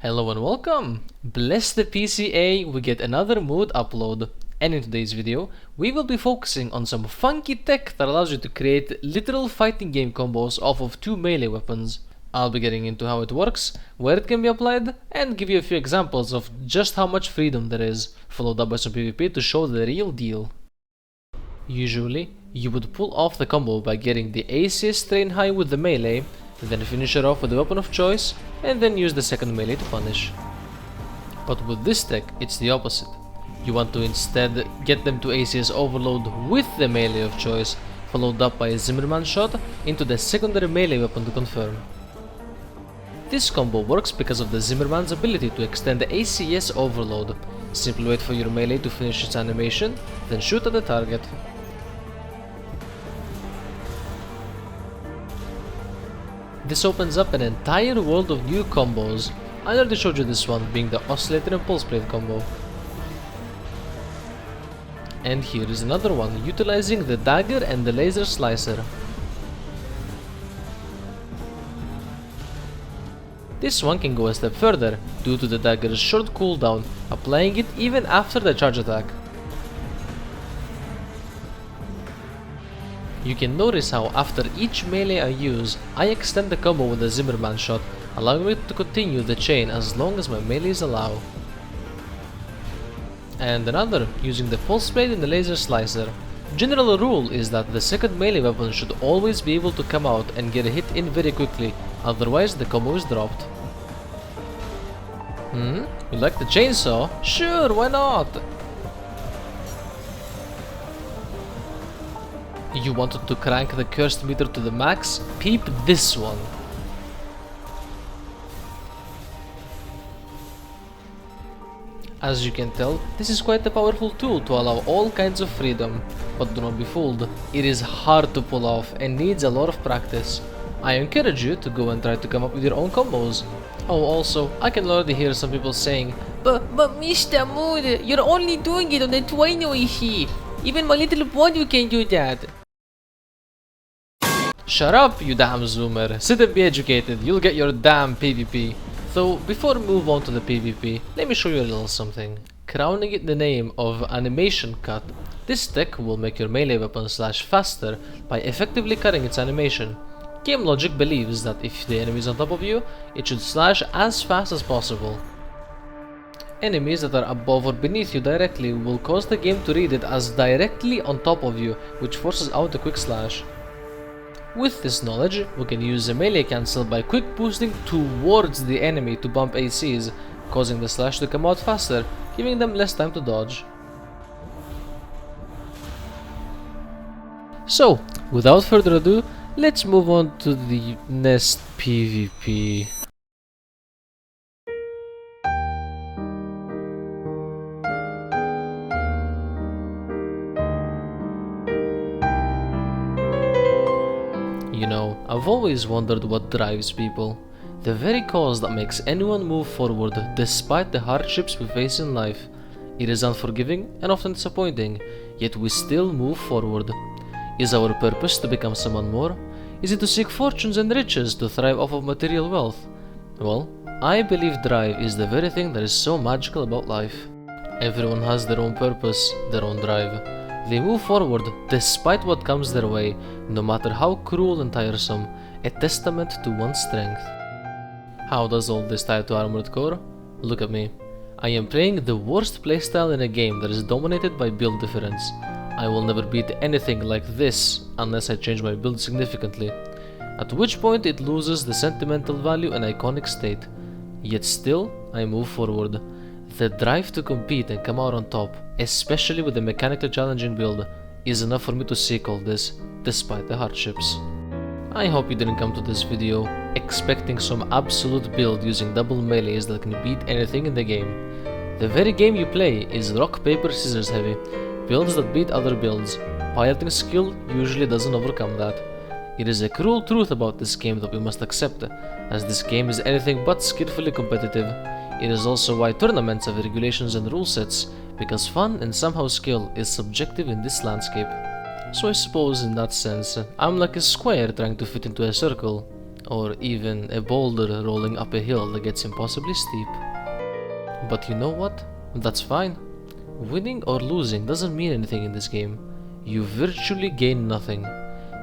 Hello and welcome! Bless the PCA, we get another mood upload. And in today's video, we will be focusing on some funky tech that allows you to create literal fighting game combos off of two melee weapons. I'll be getting into how it works, where it can be applied, and give you a few examples of just how much freedom there is, followed up by some PvP to show the real deal. Usually, you would pull off the combo by getting the ACS train high with the melee, then finish it off with the weapon of choice, and then use the second melee to punish. But with this tech, it's the opposite. You want to instead get them to ACS overload with the melee of choice, followed up by a Zimmerman shot into the secondary melee weapon to confirm. This combo works because of the Zimmerman's ability to extend the ACS overload. Simply wait for your melee to finish its animation, then shoot at the target. This opens up an entire world of new combos. I already showed you this one, being the Oscillator and Pulse Plate combo. And here is another one, utilizing the Dagger and the Laser Slicer. This one can go a step further, due to the Dagger's short cooldown, applying it even after the charge attack. You can notice how after each melee I use, I extend the combo with the Zimmerman shot, allowing me to continue the chain as long as my melees allow. And another, using the Pulse Plate and the Laser Slicer. General rule is that the second melee weapon should always be able to come out and get a hit in very quickly, otherwise the combo is dropped. You like the chainsaw? Sure, why not? You wanted to crank the cursed meter to the max? Peep this one. As you can tell, this is quite a powerful tool to allow all kinds of freedom, but do not be fooled, it is hard to pull off and needs a lot of practice. I encourage you to go and try to come up with your own combos. Oh, also, I can already hear some people saying, But Mr. Mood, you're only doing it on the Twino issue. Even my little boy can do that. Shut up, you damn zoomer. Sit and be educated, you'll get your damn PvP. So, before we move on to the PvP, let me show you a little something. Crowning it the name of Animation Cut, this tech will make your melee weapon slash faster by effectively cutting its animation. Game logic believes that if the enemy is on top of you, it should slash as fast as possible. Enemies that are above or beneath you directly will cause the game to read it as directly on top of you, which forces out the quick slash. With this knowledge, we can use the melee cancel by quick boosting towards the enemy to bump ACs, causing the slash to come out faster, giving them less time to dodge. So, without further ado, let's move on to the next PvP. You know, I've always wondered what drives people. The very cause that makes anyone move forward despite the hardships we face in life. It is unforgiving and often disappointing, yet we still move forward. Is our purpose to become someone more? Is it to seek fortunes and riches to thrive off of material wealth? Well, I believe drive is the very thing that is so magical about life. Everyone has their own purpose, their own drive. They move forward despite what comes their way, no matter how cruel and tiresome, a testament to one's strength. How does all this tie to Armored Core? Look at me. I am playing the worst playstyle in a game that is dominated by build difference. I will never beat anything like this unless I change my build significantly, at which point it loses the sentimental value and iconic state. Yet still, I move forward. The drive to compete and come out on top, especially with a mechanically challenging build, is enough for me to seek all this, despite the hardships. I hope you didn't come to this video expecting some absolute build using double melees that can beat anything in the game. The very game you play is rock paper scissors heavy, builds that beat other builds. Piloting skill usually doesn't overcome that. It is a cruel truth about this game that we must accept, as this game is anything but skillfully competitive. It is also why tournaments have regulations and rule sets, because fun and somehow skill is subjective in this landscape. So I suppose in that sense, I'm like a square trying to fit into a circle. or even a boulder rolling up a hill that gets impossibly steep. But you know what? That's fine. Winning or losing doesn't mean anything in this game. You virtually gain nothing.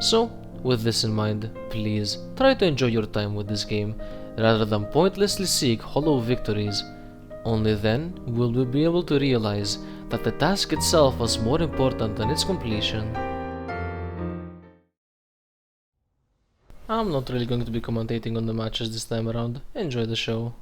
So, with this in mind, please try to enjoy your time with this game rather than pointlessly seek hollow victories. Only then will we be able to realize that the task itself was more important than its completion. I'm not really going to be commentating on the matches this time around. Enjoy the show.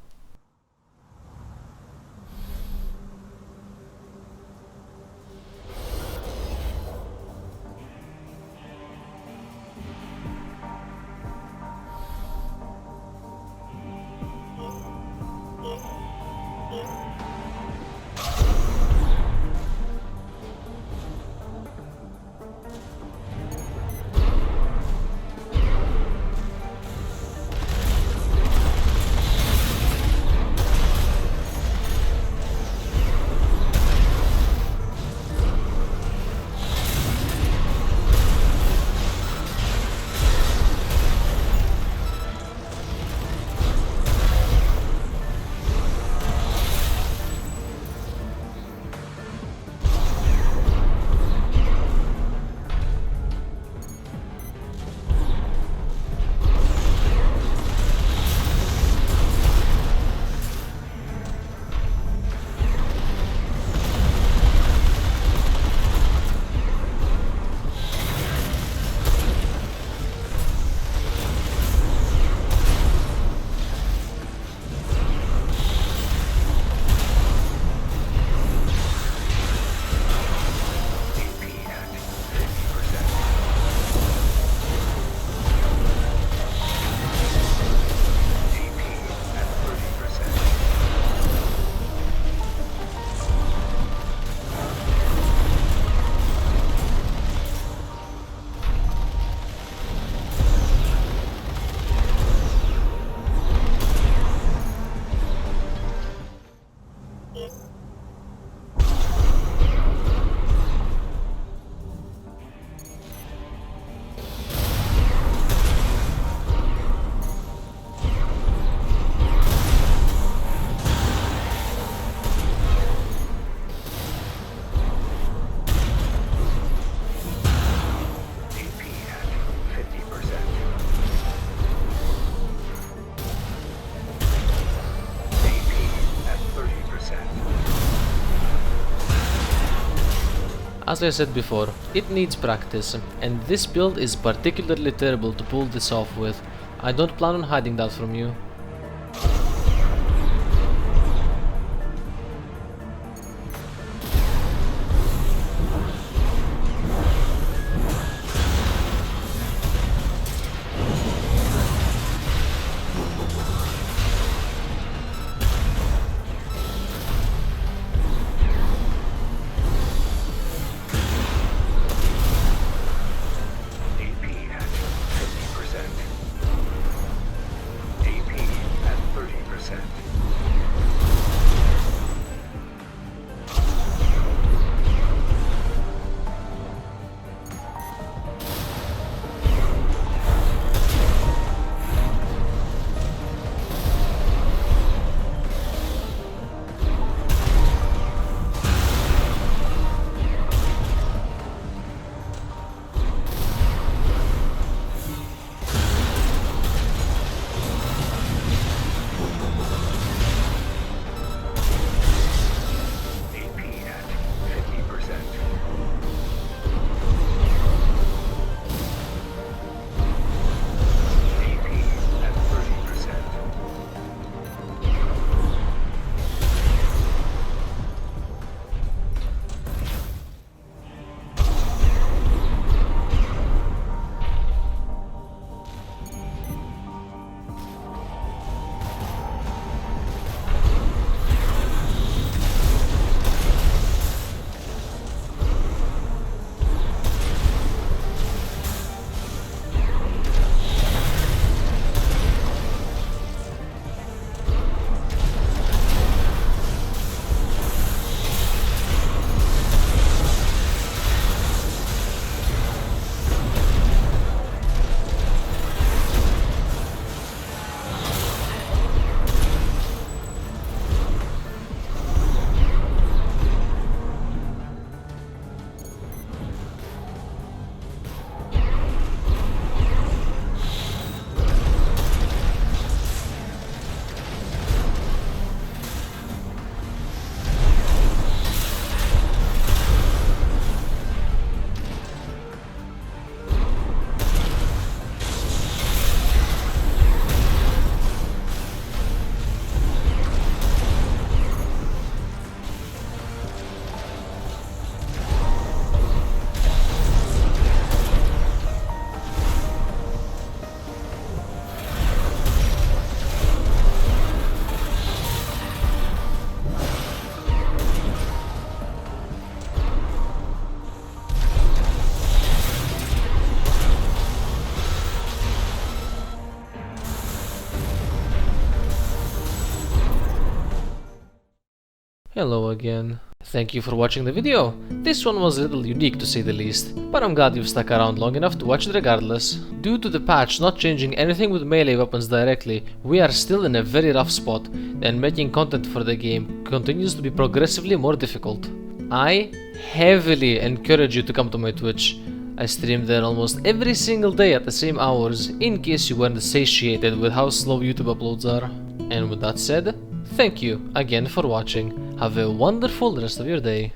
As I said before, it needs practice, and this build is particularly terrible to pull this off with. I don't plan on hiding that from you. Hello again. Thank you for watching the video. This one was a little unique to say the least, but I'm glad you've stuck around long enough to watch it regardless. Due to the patch not changing anything with melee weapons directly, we are still in a very rough spot, and making content for the game continues to be progressively more difficult. I heavily encourage you to come to my Twitch. I stream there almost every single day at the same hours, in case you weren't satiated with how slow YouTube uploads are. And with that said, thank you again for watching. Have a wonderful rest of your day.